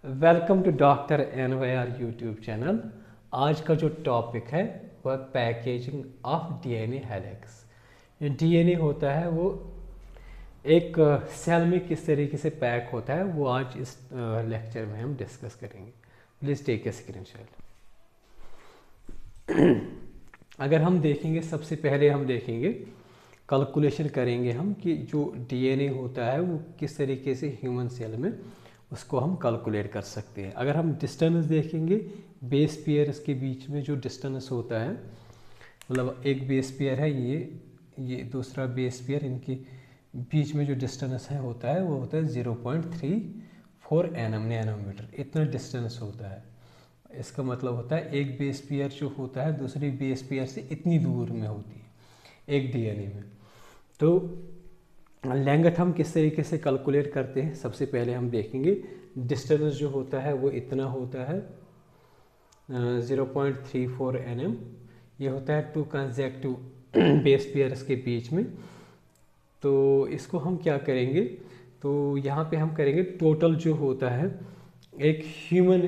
Welcome to doctor NYR YouTube channel. आज का जो टॉपिक है वह पैकेजिंग ऑफ DNA हेलिक्स। जो DNA होता है वो एक सेल में किस तरीके से पैक होता है वो आज इस लेक्चर में हम डिस्कस करेंगे। Please take a screenshot. अगर हम देखेंगे, सबसे पहले हम देखेंगे, कैलकुलेशन करेंगे हम कि जो DNA होता है वो किस तरीके से ह्यूमन सेल में उसको हम कैलकुलेट कर सकते हैं। अगर हम डिस्टेंस देखेंगे, बेस पेयर्स के बीच में जो डिस्टेंस होता है, मतलब एक बेस पेयर है ये दूसरा बेस पेयर, इनके बीच में जो डिस्टेंस है होता है वो होता है 0.34 नैनोमीटर। इतना डिस्टेंस होता है। इसका मतलब होता है एक बेस पेयर जो होता है दूसरी बेस पेयर से इतनी दूर में होती है एक DNA में। तो लेंथ हम किस तरीके से कैलकुलेट करते हैं, सबसे पहले हम देखेंगे डिस्टेंस जो होता है वो इतना होता है 0.34 nm। ये होता है टू कंसेक्टिव बेस पेयर्स के बीच में। तो इसको हम क्या करेंगे, तो यहाँ पे हम करेंगे टोटल जो होता है एक ह्यूमन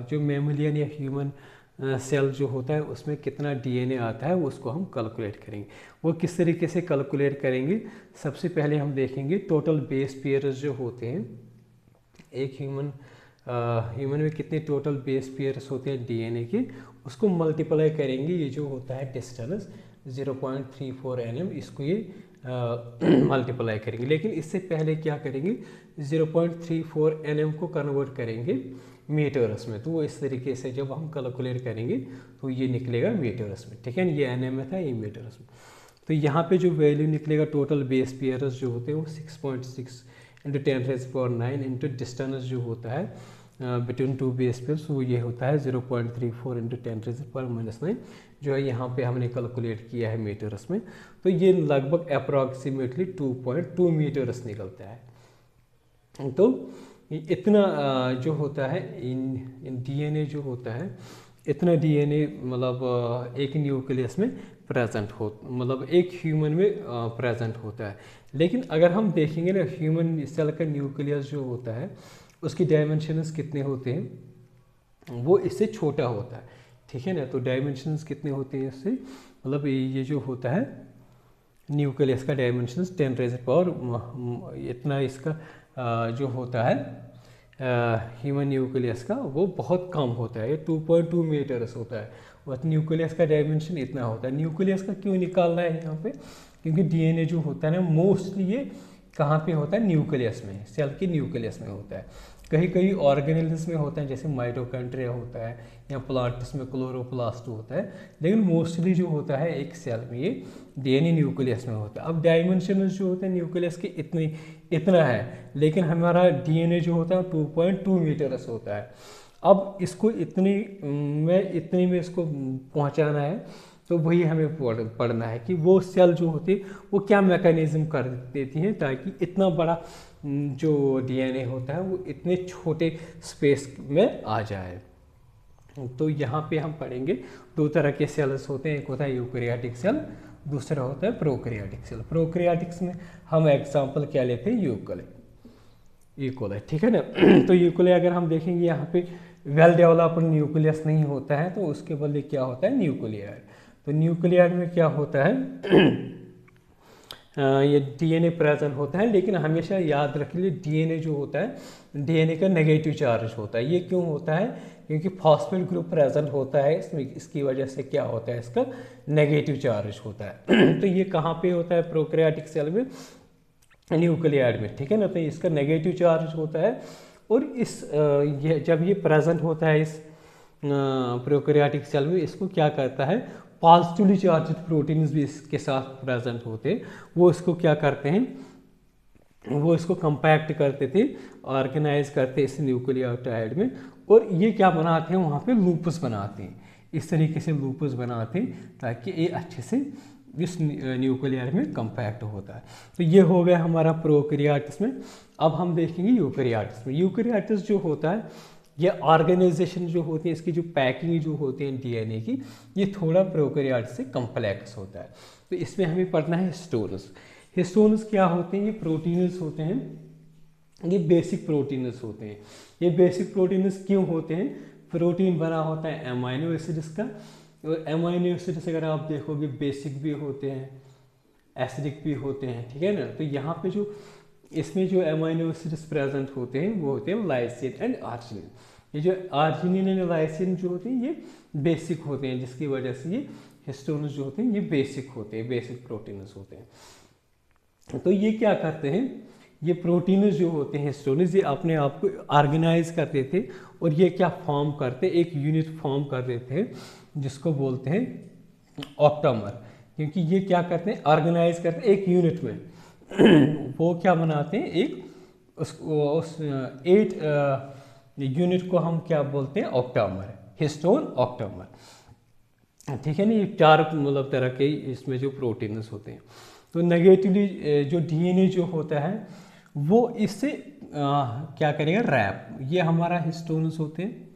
जो मैमलियन या ह्यूमन सेल जो होता है उसमें कितना DNA आता है उसको हम कैलकुलेट करेंगे। वो किस तरीके से कैलकुलेट करेंगे, सबसे पहले हम देखेंगे टोटल बेस पेयर्स जो होते हैं एक ह्यूमन में कितने टोटल बेस पेयर्स होते हैं DNA के, उसको मल्टीप्लाई करेंगे। ये जो होता है डिस्टेंस 0.34 nm, इसको ये मल्टीप्लाई करेंगे। लेकिन इससे पहले क्या करेंगे, 0.34 nm को कन्वर्ट करेंगे मीटर्स में। तो वो इस तरीके से जब हम कैलकुलेट करेंगे तो ये निकलेगा मीटर्स में, ठीक है। ये NM में था, ये मीटर्स में। तो यहाँ पे जो वैल्यू निकलेगा टोटल बेस पेयर्स जो होते हैं वो 6.6 इंटू 10⁹ इंटू डिस्टेंस जो होता है बिटवीन टू बेस पेयर्स, वो ये होता है 0.34 इंटू 10⁻⁹ जो है यहाँ पे हमने कैलकुलेट किया है मीटर्स में। तो ये लगभग अप्रॉक्सीमेटली 2.2 मीटर्स निकलता है। तो इतना जो होता है इन DNA जो होता है, इतना DNA मतलब एक न्यूक्लियस में प्रेजेंट हो, मतलब एक ह्यूमन में प्रेजेंट होता है। लेकिन अगर हम देखेंगे ना, ह्यूमन सेल का न्यूक्लियस जो होता है उसकी डायमेंशंस कितने होते हैं, वो इससे छोटा होता है, ठीक है ना। तो डायमेंशंस कितने होते हैं इससे, मतलब ये जो होता है न्यूक्लियस का डायमेंशंस 10⁻, इतना इसका जो होता है ह्यूमन न्यूक्लियस का वो बहुत कम होता है, 2.2 मीटर्स होता है। और न्यूक्लियस का डायमेंशन इतना होता है। न्यूक्लियस का क्यों निकालना है यहाँ पे, क्योंकि DNA जो होता है ना मोस्टली ये कहाँ पे होता है, न्यूक्लियस में, सेल के न्यूक्लियस में होता है। कहीं कहीं ऑर्गेनेल्स में होता है, जैसे माइटोकॉन्ड्रिया होता है या प्लांट्स में क्लोरोप्लास्ट होता है। लेकिन मोस्टली जो होता है एक सेल में ये DNA न्यूक्लियस में होता है। अब डायमेंशन जो होते हैं न्यूक्लियस के इतना है, लेकिन हमारा DNA जो होता है 2.2 मीटर्स होता है। अब इसको इतने में इसको पहुंचाना है, तो वही हमें पढ़ना है कि वो सेल जो होती है वो क्या मैकेनिज्म कर देती हैं ताकि इतना बड़ा जो DNA होता है वो इतने छोटे स्पेस में आ जाए। तो यहाँ पे हम पढ़ेंगे दो तरह के सेल्स होते हैं, एक होता है यूकैरियोटिक सेल, दूसरा होता है प्रोकैरियोटिक सेल। प्रोकैरियोटिक्स में हम एग्जांपल क्या लेते हैं, यूकोलाई, ठीक है ना। तो यूकोलाई अगर हम देखेंगे यहाँ पे वेल डेवलप्ड न्यूक्लियस नहीं होता है, तो उसके बदले क्या होता है, न्यूक्लियाइड। तो न्यूक्लियाइड में क्या होता है ये DNA प्रेजेंट होता है। लेकिन हमेशा याद रखिए DNA जो होता है DNA का नेगेटिव चार्ज होता है। ये क्यों होता है, क्योंकि फॉस्फेट ग्रुप प्रेजेंट होता है इसमें, इसकी वजह से क्या होता है, इसका नेगेटिव चार्ज होता है। तो ये कहाँ पे होता है, प्रोकैरियोटिक सेल में, न्यूक्लियाइड में, ठीक है ना। तो इसका नेगेटिव चार्ज होता है। और जब ये प्रेजेंट होता है इस प्रोकैरियोटिक सेल में, इसको क्या करता है, पॉजिटिवली चार्ज प्रोटीन्स भी इसके साथ प्रेजेंट होते हैं। वो इसको क्या करते हैं, वो इसको कंपैक्ट करते थे, ऑर्गेनाइज करते इस न्यूक्लियोटाइड में, और ये क्या बनाते हैं, वहाँ पे लूपस बनाते हैं। इस तरीके से लूपस बनाते हैं ताकि ये अच्छे से इस न्यूक्लियर में कंपैक्ट होता है। तो ये हो गया हमारा प्रोकैरियोट्स में। अब हम देखेंगे यूकैरियोट्स में। यूकैरियोट्स जो होता है ये ऑर्गेनाइजेशन जो होती है, इसकी जो पैकिंग जो होती है DNA की, ये थोड़ा प्रोकैरियोट्स से कम्प्लेक्स होता है। तो इसमें हमें पढ़ना है हिस्टोन्स। हिस्टोन्स क्या होते हैं, ये प्रोटीन्स होते हैं ये बेसिक प्रोटीन्स होते हैं। ये बेसिक प्रोटीन्स क्यों होते हैं? प्रोटीन बना होता है अमाइनो एसिड्स का, और अमाइनो एसिड्स अगर आप देखोगे बेसिक भी होते हैं, एसिडिक भी होते हैं, ठीक है ना। तो यहाँ पे जो इसमें जो अमाइनो एसिड्स प्रेजेंट होते हैं वो होते हैं लाइसिन एंड आर्जिनिन। ये जो आर्जिनिन एंड लाइसिन जो होते हैं ये बेसिक होते हैं, जिसकी वजह से ये हिस्टोन्स जो होते हैं ये बेसिक होते हैं, बेसिक प्रोटीन्स होते हैं। तो ये क्या करते हैं, ये प्रोटीन्स जो होते हैं हिस्टोन्स, ये अपने आप को ऑर्गेनाइज करते थे और ये क्या फॉर्म करते, एक यूनिट फॉर्म कर देते हैं जिसको बोलते हैं ऑक्टामर। क्योंकि ये क्या करते हैं, ऑर्गेनाइज करते हैं एक यूनिट में। वो क्या बनाते हैं, एक उस 8 यूनिट को हम क्या बोलते हैं, ऑक्टामर, हिस्टोन ऑक्टामर, ठीक है ना। ये 4 मतलब तरह के इसमें जो प्रोटीन्स होते हैं। तो नेगेटिवली जो डीएनए जो होता है वो इससे क्या करेगा, रैप। ये हमारा हिस्टोन्स होते हैं,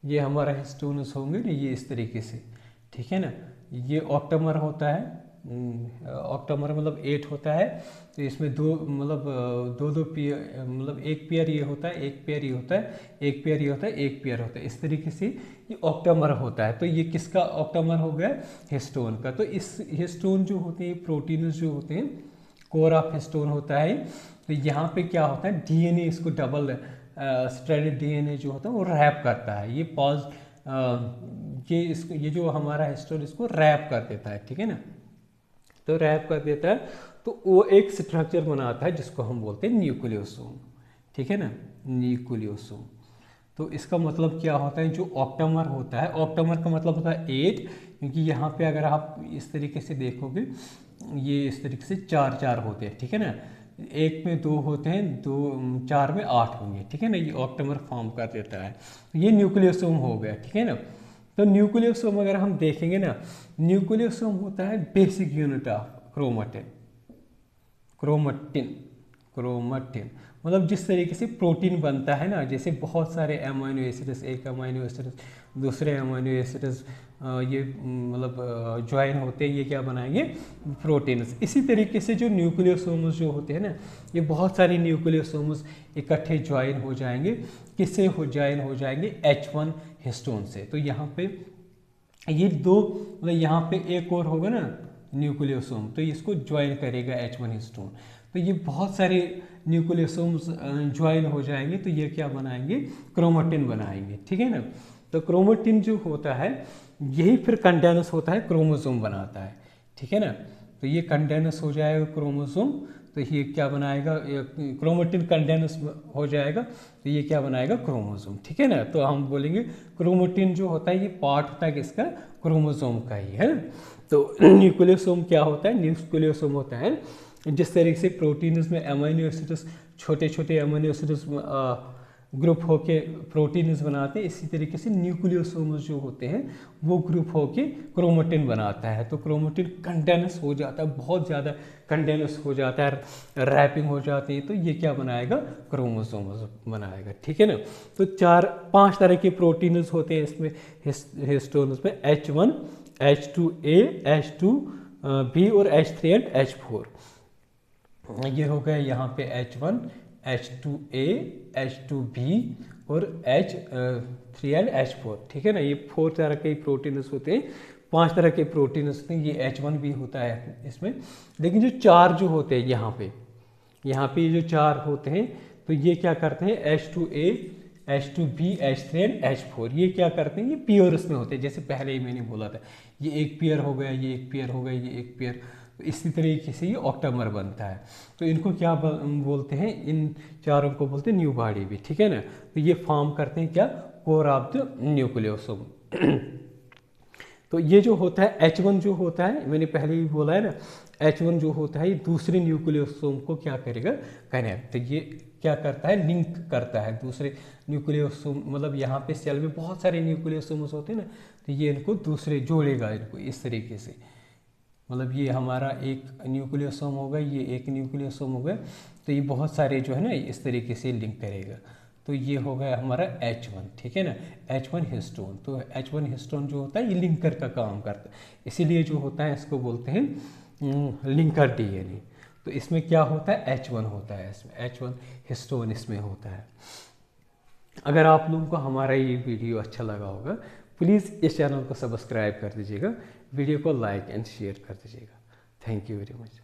ये हमारा हिस्टोन्स होंगे ना, ये इस तरीके से, ठीक है ना। ये ऑक्टामर होता है, ऑक्टामर मतलब 8 होता है। तो इसमें दो पेयर, मतलब एक पेयर ये होता है, एक पेयर ये होता है, एक पेयर ये होता है, एक पेयर होता है। इस तरीके से ये ऑक्टामर होता है। तो ये किसका ऑक्टामर हो गया, हिस्टोन का। तो इस हिस्टोन जो होते हैं, प्रोटीन्स जो होते हैं, कोर ऑफ हिस्टोन होता है। तो यहाँ पे क्या होता है, डीएनए इसको डबल स्ट्रैंडेड डीएनए जो होता है वो रैप करता है। ये जो हमारा हिस्टोन इसको रैप कर देता है, ठीक है ना। तो रैप कर देता है तो वो एक स्ट्रक्चर बनाता है जिसको हम बोलते हैं न्यूक्लियोसोम, ठीक है ना, न्यूक्लियोसोम। तो इसका मतलब क्या होता है, जो ऑक्टामर होता है, ऑक्टामर का मतलब होता है 8, क्योंकि यहाँ पे अगर आप इस तरीके से देखोगे ये इस तरीके से 4 होते हैं, ठीक है ना। एक में 2 होते हैं, 4 में 8 होंगे, ठीक है ना। ये ऑक्टामर फॉर्म कर देता है। तो ये न्यूक्लियोसोम हो गया, ठीक है ना। तो न्यूक्लियोसोम अगर हम देखेंगे ना, न्यूक्लियोसोम होता है बेसिक यूनिट ऑफ क्रोमैटिन मतलब जिस तरीके से प्रोटीन बनता है ना, जैसे बहुत सारे अमीनो एसिड्स, एक अमीनो एसिड दूसरे अमीनो एसिड्स ये मतलब ज्वाइन होते हैं, ये क्या बनाएंगे, प्रोटीन्स। इसी तरीके से जो न्यूक्लियोसोम्स जो होते हैं ना, ये बहुत सारे न्यूक्लियोसोम्स इकट्ठे ज्वाइन हो जाएंगे, किससे ज्वाइन हो जाएंगे, H1 हिस्टोन से। तो यहाँ पे ये 2 मतलब यहाँ पे एक और होगा ना न्यूक्लियोसोम, तो इसको ज्वाइन करेगा H1 हिस्टोन। तो ये बहुत सारे न्यूक्लियोसोम्स ज्वाइन हो जाएंगे, तो ये क्या बनाएंगे, क्रोमैटिन बनाएंगे, ठीक है ना। तो क्रोमैटिन जो होता है यही फिर कंडेंस होता है, क्रोमोसोम बनाता है, ठीक है ना। तो ये कंडेंस हो जाएगा क्रोमोसोम, तो ये क्या बनाएगा, क्रोमैटिन कंडेंस हो जाएगा, तो ये क्या बनाएगा, क्रोमोसोम, ठीक है ना। तो हम बोलेंगे क्रोमैटिन जो होता है ये पार्ट होता है किसका, क्रोमोसोम का ही है। तो न्यूक्लियोसोम क्या होता है, न्यूक्लियोसोम होता है जिस तरीके से प्रोटीन्स में अमीनो एसिड्स, छोटे छोटे अमीनो एसिड्स ग्रुप होके प्रोटीन्स बनाते हैं, इसी तरीके से न्यूक्लियोसोम्स जो होते हैं वो ग्रुप होके क्रोमैटिन बनाता है। तो क्रोमैटिन कंडेंस हो जाता है, बहुत ज़्यादा कंडेंस हो जाता है, रैपिंग हो जाती है, तो ये क्या बनाएगा, क्रोमोसोम्स बनाएगा, ठीक है ना। तो 4-5 तरह के प्रोटीन्स होते हैं इसमें, हिस्टोन्स में, H1, H2A, H2B और H3 एंड H4। ये हो गया यहाँ पे H1, H2A, H2B और H3 एंड H4, ठीक है ना। ये 4 तरह के प्रोटीन्स होते हैं, 5 तरह के प्रोटीन्स होते हैं। ये H1 भी होता है इसमें, लेकिन जो 4 जो होते हैं यहाँ पे ये जो 4 होते हैं, तो ये क्या करते हैं, H2A, H2B, H3 and H4, ये क्या करते हैं, ये पेयर्स में होते हैं। जैसे पहले ही मैंने बोला था, ये एक पेयर हो गया, ये एक पेयर हो गया, ये एक पेयर, तो इसी तरीके से ये ऑक्टामर बनता है। तो इनको क्या बोलते हैं, इन चारों को बोलते हैं न्यू बॉडी भी, ठीक है ना। तो ये फॉर्म करते हैं क्या, कोर ऑफ द न्यूक्लियोसोम। तो ये जो होता है H1 जो होता है, मैंने पहले ही बोला है ना, H1 जो होता है ये दूसरे न्यूक्लियोसोम को क्या करेगा, कनेक्ट। तो ये क्या करता है, लिंक करता है दूसरे न्यूक्लियोसोम, मतलब यहाँ पे सेल में बहुत सारे न्यूक्लियोसोम्स होते हैं ना, तो ये इनको दूसरे जोड़ेगा, इनको इस तरीके से। मतलब ये हमारा एक न्यूक्लियोसोम होगा, ये एक न्यूक्लियोसोम होगा, तो ये बहुत सारे जो है ना इस तरीके से लिंक करेगा। तो ये हो गया हमारा H1, ठीक है ना, H1 हिस्टोन। तो H1 हिस्टोन जो होता है ये लिंकर का काम करता है, इसीलिए जो होता है इसको बोलते हैं लिंकर डीएनए। तो इसमें क्या होता है, H1 होता है, इसमें H1 हिस्टोन इसमें होता है। अगर आप लोगों को हमारा ये वीडियो अच्छा लगा होगा, प्लीज़ इस चैनल को सब्सक्राइब कर दीजिएगा, वीडियो को लाइक एंड शेयर कर दीजिएगा। Thank you very much.